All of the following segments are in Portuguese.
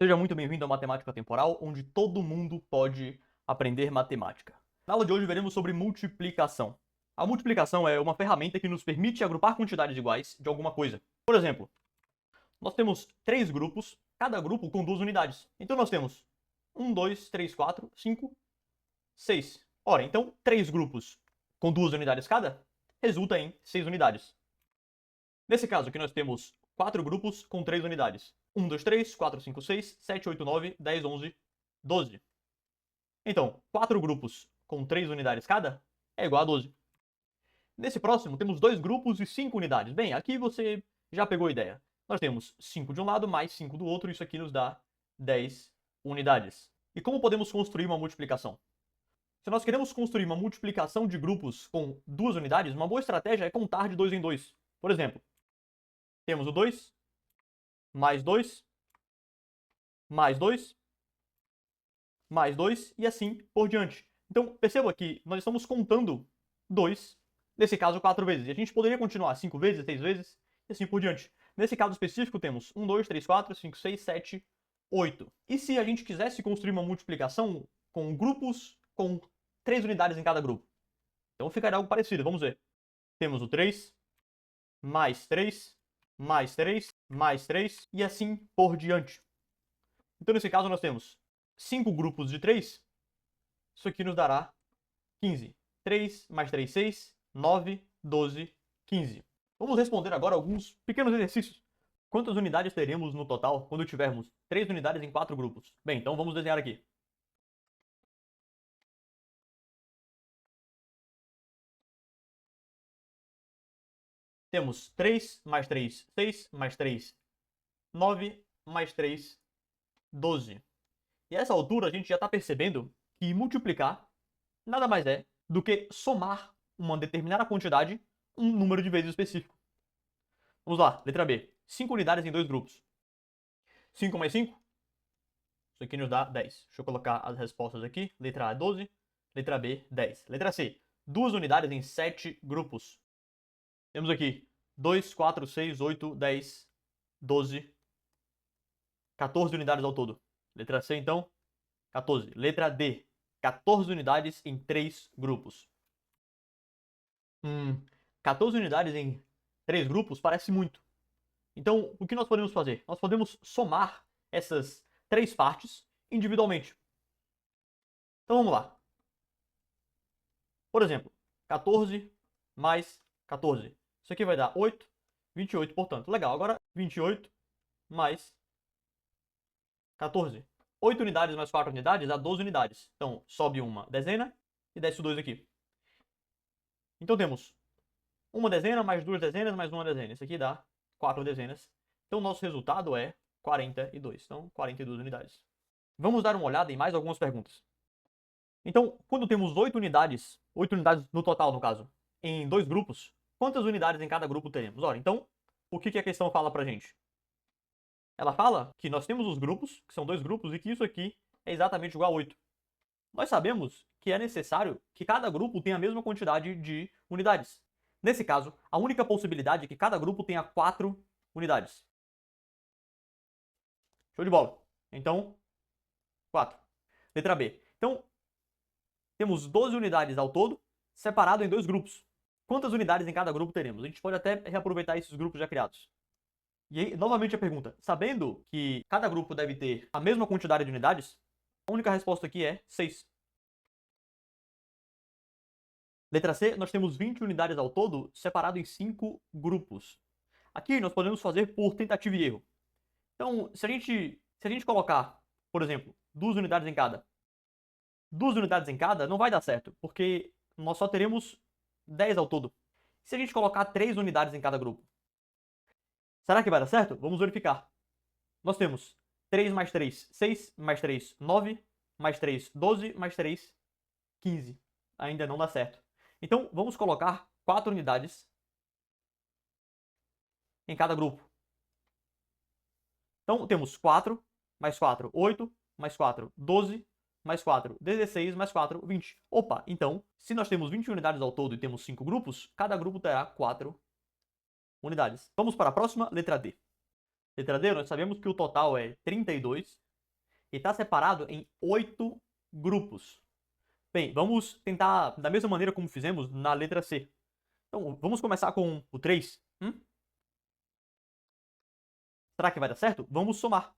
Seja muito bem-vindo à Matemática Temporal, onde todo mundo pode aprender matemática. Na aula de hoje veremos sobre multiplicação. A multiplicação é uma ferramenta que nos permite agrupar quantidades iguais de alguma coisa. Por exemplo, nós temos 3 grupos, cada grupo com 2 unidades. Então nós temos 1, 2, 3, 4, 5, 6. Ora, então 3 grupos com 2 unidades cada resulta em 6 unidades. Nesse caso aqui nós temos 4 grupos com 3 unidades. 1, 2, 3, 4, 5, 6, 7, 8, 9, 10, 11, 12. Então, 4 grupos com 3 unidades cada é igual a 12. Nesse próximo, temos 2 grupos e 5 unidades. Bem, aqui você já pegou a ideia. Nós temos 5 de um lado mais 5 do outro, isso aqui nos dá 10 unidades. E como podemos construir uma multiplicação? Se nós queremos construir uma multiplicação de grupos com 2 unidades, uma boa estratégia é contar de 2 em 2. Por exemplo, temos o 2, mais 2, mais 2, mais 2 e assim por diante. Então, perceba que nós estamos contando 2, nesse caso 4 vezes. E a gente poderia continuar 5 vezes, 6 vezes e assim por diante. Nesse caso específico temos 1, 2, 3, 4, 5, 6, 7, 8. E se a gente quisesse construir uma multiplicação com grupos com 3 unidades em cada grupo? Então ficaria algo parecido, vamos ver. Temos o 3, mais 3, mais 3, mais 3 e assim por diante. Então nesse caso nós temos 5 grupos de 3, isso aqui nos dará 15. 3 mais 3, 6, 9, 12, 15. Vamos responder agora alguns pequenos exercícios. Quantas unidades teremos no total quando tivermos 3 unidades em 4 grupos? Bem, então vamos desenhar aqui. Temos 3 mais 3, 6 mais 3, 9 mais 3, 12. E a essa altura a gente já está percebendo que multiplicar nada mais é do que somar uma determinada quantidade um número de vezes específico. Vamos lá, letra B. 5 unidades em 2 grupos. 5 mais 5? Isso aqui nos dá 10. Deixa eu colocar as respostas aqui. Letra A, 12. Letra B, 10. Letra C. 2 unidades em 7 grupos. Temos aqui 2, 4, 6, 8, 10, 12, 14 unidades ao todo. Letra C, então, 14. Letra D. 14 unidades em 3 grupos. 14 unidades em 3 grupos parece muito. Então, o que nós podemos fazer? Nós podemos somar essas 3 partes individualmente. Então, vamos lá. Por exemplo, 14 mais 14. Isso aqui vai dar 8, 28, portanto. Legal, agora 28 mais 14. 8 unidades mais 4 unidades dá 12 unidades. Então, sobe uma dezena e desce o 2 aqui. Então, temos uma dezena mais 2 dezenas mais uma dezena. Isso aqui dá 4 dezenas. Então, o nosso resultado é 42. Então, 42 unidades. Vamos dar uma olhada em mais algumas perguntas. Então, quando temos 8 unidades no total, no caso, em 2 grupos, quantas unidades em cada grupo teremos? Ora, então, o que a questão fala pra gente? Ela fala que nós temos os grupos, que são 2 grupos, e que isso aqui é exatamente igual a 8. Nós sabemos que é necessário que cada grupo tenha a mesma quantidade de unidades. Nesse caso, a única possibilidade é que cada grupo tenha 4 unidades. Show de bola. Então, 4. Letra B. Então, temos 12 unidades ao todo, separado em 2 grupos. Quantas unidades em cada grupo teremos? A gente pode até reaproveitar esses grupos já criados. E aí, novamente a pergunta. Sabendo que cada grupo deve ter a mesma quantidade de unidades, a única resposta aqui é 6. Letra C, nós temos 20 unidades ao todo, separado em 5 grupos. Aqui nós podemos fazer por tentativa e erro. Então, se a gente colocar, por exemplo, 2 unidades em cada, 2 unidades em cada, não vai dar certo, porque nós só teremos 10 ao todo. Se a gente colocar 3 unidades em cada grupo, será que vai dar certo? Vamos verificar. Nós temos 3 mais 3, 6, mais 3, 9, mais 3, 12, mais 3, 15. Ainda não dá certo. Então, vamos colocar 4 unidades em cada grupo. Então, temos 4, mais 4, 8, mais 4, 12, mais 4, 16, mais 4, 20. Opa, então, se nós temos 20 unidades ao todo e temos 5 grupos, cada grupo terá 4 unidades. Vamos para a próxima, letra D. Letra D, nós sabemos que o total é 32 e está separado em 8 grupos. Bem, vamos tentar da mesma maneira como fizemos na letra C. Então, vamos começar com o 3. Será que vai dar certo? Vamos somar.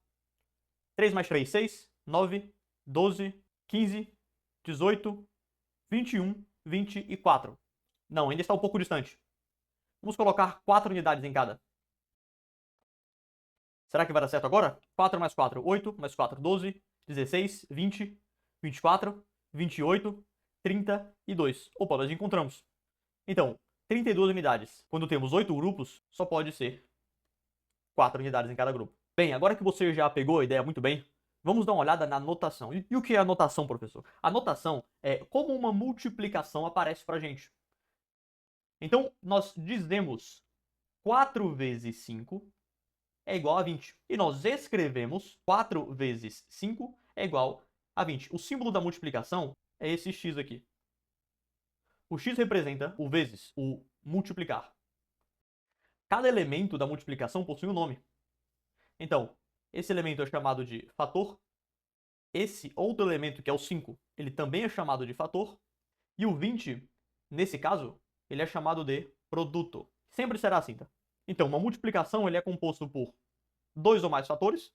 3 mais 3, 6, 9, 12, 15, 18, 21, 24. Não, ainda está um pouco distante. Vamos colocar 4 unidades em cada. Será que vai dar certo agora? 4 mais 4, 8, mais 4, 12, 16, 20, 24, 28, 32. Opa, nós encontramos. Então, 32 unidades. Quando temos 8 grupos, só pode ser 4 unidades em cada grupo. Bem, agora que você já pegou a ideia muito bem, vamos dar uma olhada na notação. E o que é a notação, professor? A notação é como uma multiplicação aparece pra gente. Então, nós dizemos 4 vezes 5 é igual a 20. E nós escrevemos 4 vezes 5 é igual a 20. O símbolo da multiplicação é esse x aqui. O x representa o vezes, o multiplicar. Cada elemento da multiplicação possui um nome. Então, esse elemento é chamado de fator. Esse outro elemento, que é o 5, ele também é chamado de fator. E o 20, nesse caso, ele é chamado de produto. Sempre será assim, tá? Então, uma multiplicação ele é composto por 2 ou mais fatores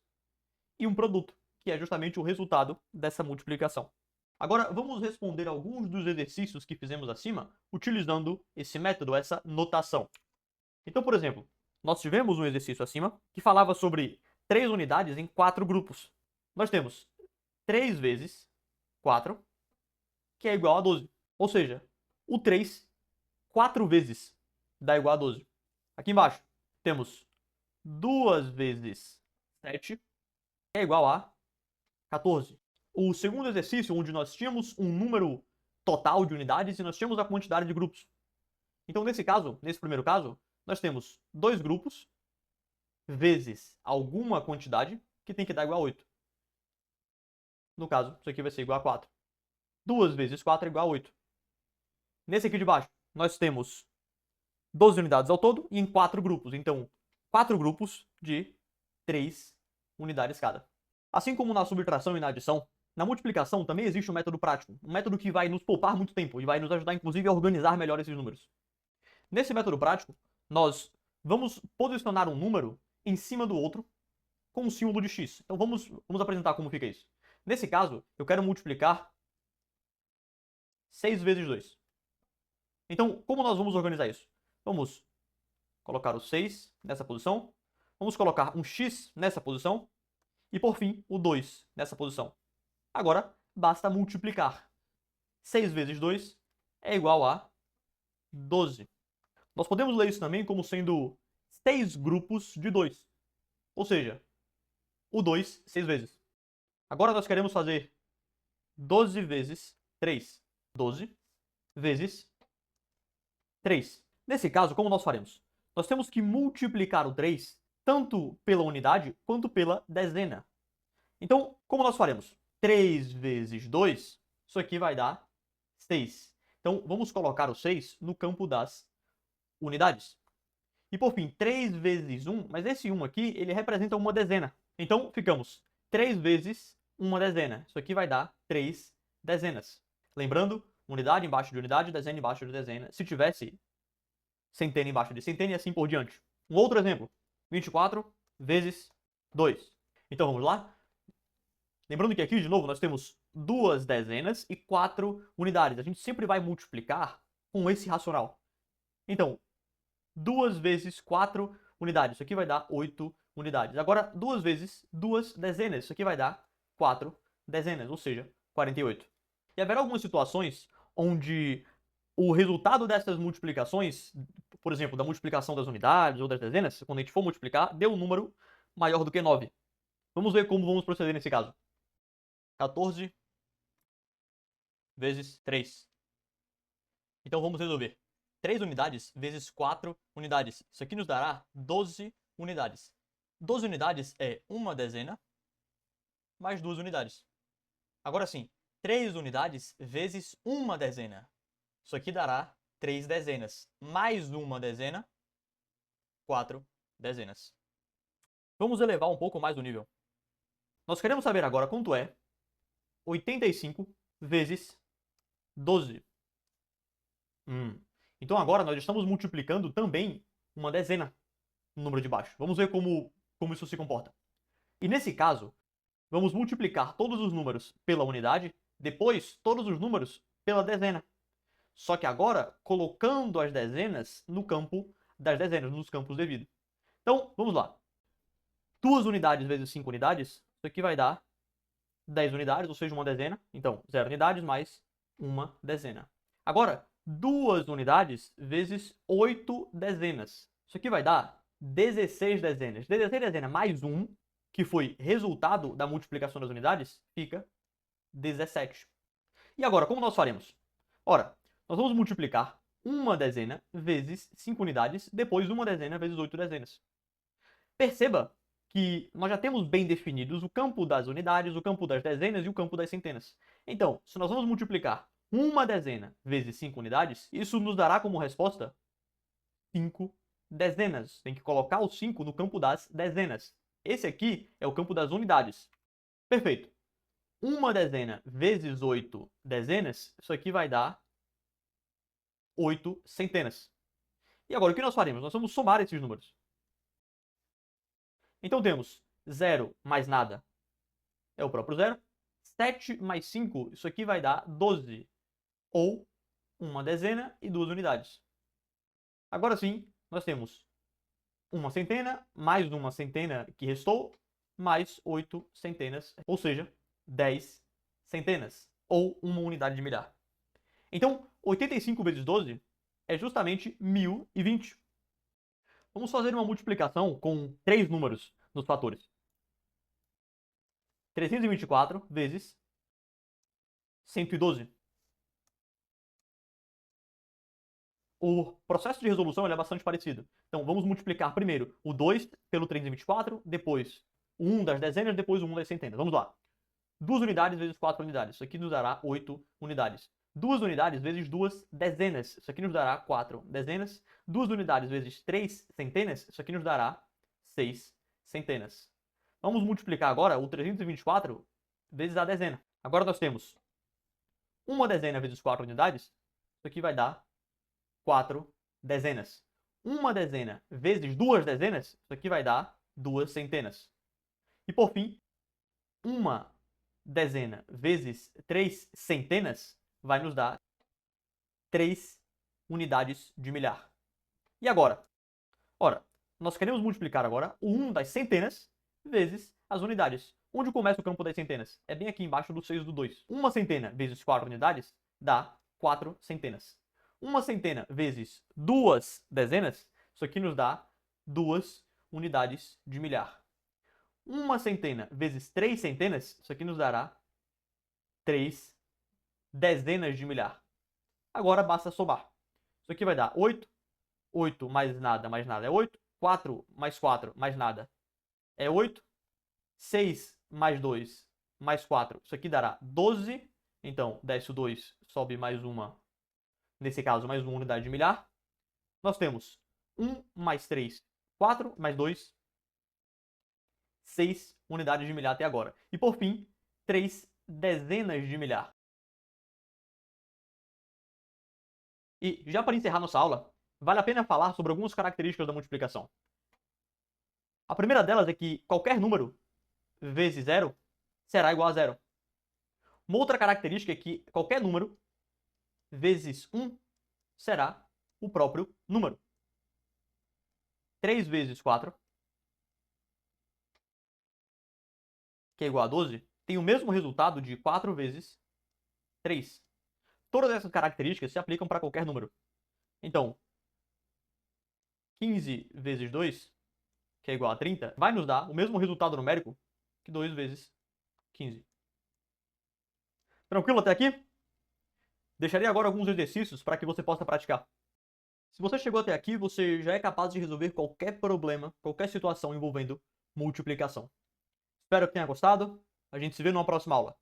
e um produto, que é justamente o resultado dessa multiplicação. Agora, vamos responder alguns dos exercícios que fizemos acima utilizando esse método, essa notação. Então, por exemplo, nós tivemos um exercício acima que falava sobre 3 unidades em 4 grupos. Nós temos 3 vezes 4, que é igual a 12. Ou seja, o 3, 4 vezes, dá igual a 12. Aqui embaixo, temos 2 vezes 7, que é igual a 14. O segundo exercício, onde nós tínhamos um número total de unidades e nós tínhamos a quantidade de grupos. Então, nesse caso, nesse primeiro caso, nós temos 2 grupos vezes alguma quantidade que tem que dar igual a 8. No caso, isso aqui vai ser igual a 4. 2 vezes 4 é igual a 8. Nesse aqui de baixo, nós temos 12 unidades ao todo e em 4 grupos. Então, 4 grupos de 3 unidades cada. Assim como na subtração e na adição, na multiplicação também existe um método prático. Um método que vai nos poupar muito tempo e vai nos ajudar, inclusive, a organizar melhor esses números. Nesse método prático, nós vamos posicionar um número em cima do outro com um símbolo de x. Então vamos apresentar como fica isso. Nesse caso, eu quero multiplicar 6 vezes 2. Então, como nós vamos organizar isso? Vamos colocar o 6 nessa posição, vamos colocar um x nessa posição e, por fim, o 2 nessa posição. Agora, basta multiplicar. 6 vezes 2 é igual a 12. Nós podemos ler isso também como sendo 6 grupos de 2. Ou seja, o 2 6 vezes. Agora nós queremos fazer 12 vezes 3. 12 vezes 3. Nesse caso, como nós faremos? Nós temos que multiplicar o 3 tanto pela unidade quanto pela dezena. Então, como nós faremos? 3 vezes 2, isso aqui vai dar 6. Então, vamos colocar o 6 no campo das unidades. E por fim, 3 vezes 1, mas esse 1 aqui, ele representa uma dezena. Então, ficamos 3 vezes uma dezena. Isso aqui vai dar 3 dezenas. Lembrando, unidade embaixo de unidade, dezena embaixo de dezena. Se tivesse centena embaixo de centena e assim por diante. Um outro exemplo, 24 vezes 2. Então, vamos lá? Lembrando que aqui, de novo, nós temos 2 dezenas e 4 unidades. A gente sempre vai multiplicar com esse racional. Então, 2 vezes 4 unidades. Isso aqui vai dar 8 unidades. Agora, 2 vezes 2 dezenas. Isso aqui vai dar 4 dezenas, ou seja, 48. E haverá algumas situações onde o resultado dessas multiplicações, por exemplo, da multiplicação das unidades ou das dezenas, quando a gente for multiplicar, dê um número maior do que 9. Vamos ver como vamos proceder nesse caso. 14 vezes 3. Então vamos resolver. 3 unidades vezes 4 unidades. Isso aqui nos dará 12 unidades. 12 unidades é uma dezena mais 2 unidades. Agora sim, 3 unidades vezes uma dezena. Isso aqui dará 3 dezenas. Mais uma dezena, 4 dezenas. Vamos elevar um pouco mais o nível. Nós queremos saber agora quanto é 85 vezes 12. Então agora nós estamos multiplicando também uma dezena no número de baixo. Vamos ver como isso se comporta. E nesse caso, vamos multiplicar todos os números pela unidade, depois todos os números pela dezena. Só que agora colocando as dezenas no campo das dezenas, nos campos devidos. Então, vamos lá. 2 unidades vezes 5 unidades, isso aqui vai dar 10 unidades, ou seja, uma dezena. Então, 0 unidades mais uma dezena. Agora, 2 unidades vezes 8 dezenas. Isso aqui vai dar 16 dezenas. 16 dezenas mais 1, que foi resultado da multiplicação das unidades, fica 17. E agora, como nós faremos? Ora, nós vamos multiplicar uma dezena vezes 5 unidades, depois uma dezena vezes 8 dezenas. Perceba que nós já temos bem definidos o campo das unidades, o campo das dezenas e o campo das centenas. Então, se nós vamos multiplicar uma dezena vezes 5 unidades, isso nos dará como resposta 5 dezenas. Tem que colocar o 5 no campo das dezenas. Esse aqui é o campo das unidades. Perfeito. Uma dezena vezes 8 dezenas, isso aqui vai dar 8 centenas. E agora, o que nós faremos? Nós vamos somar esses números. Então temos 0 mais nada é o próprio 0. 7 mais 5, isso aqui vai dar 12. Ou uma dezena e 2 unidades. Agora sim, nós temos uma centena, mais uma centena que restou, mais 8 centenas, ou seja, 10 centenas, ou uma unidade de milhar. Então, 85 vezes 12 é justamente 1020. Vamos fazer uma multiplicação com 3 números nos fatores. 324 vezes 112. O processo de resolução é bastante parecido. Então, vamos multiplicar primeiro o 2 pelo 324, depois o 1 das dezenas, depois o 1 das centenas. Vamos lá. 2 unidades vezes 4 unidades. Isso aqui nos dará 8 unidades. 2 unidades vezes 2 dezenas. Isso aqui nos dará 4 dezenas. 2 unidades vezes 3 centenas. Isso aqui nos dará 6 centenas. Vamos multiplicar agora o 324 vezes a dezena. Agora nós temos uma dezena vezes 4 unidades. Isso aqui vai dar 4 dezenas. Uma dezena vezes 2 dezenas. Isso aqui vai dar 2 centenas. E por fim, uma dezena vezes 3 centenas vai nos dar 3 unidades de milhar. E agora? Ora, nós queremos multiplicar agora o 1 das centenas vezes as unidades. Onde começa o campo das centenas? É bem aqui embaixo do 6 do 2. Uma centena vezes 4 unidades dá 4 centenas. Uma centena vezes 2 dezenas, isso aqui nos dá 2 unidades de milhar. Uma centena vezes 3 centenas, isso aqui nos dará 3 dezenas de milhar. Agora basta somar. Isso aqui vai dar 8. 8 mais nada é 8. 4 mais 4 mais nada é 8. 6 mais 2 mais 4, isso aqui dará 12. Então, desce o 2, sobe mais uma, nesse caso, mais uma unidade de milhar. Nós temos 1 mais 3, 4 mais 2, 6 unidades de milhar até agora. E por fim, 3 dezenas de milhar. E já para encerrar nossa aula, vale a pena falar sobre algumas características da multiplicação. A primeira delas é que qualquer número vezes 0 será igual a 0. Uma outra característica é que qualquer número vezes 1 será o próprio número. 3 vezes 4, que é igual a 12, tem o mesmo resultado de 4 vezes 3. Todas essas características se aplicam para qualquer número. Então, 15 vezes 2, que é igual a 30, vai nos dar o mesmo resultado numérico que 2 vezes 15. Tranquilo até aqui? Deixarei agora alguns exercícios para que você possa praticar. Se você chegou até aqui, você já é capaz de resolver qualquer problema, qualquer situação envolvendo multiplicação. Espero que tenha gostado. A gente se vê numa próxima aula.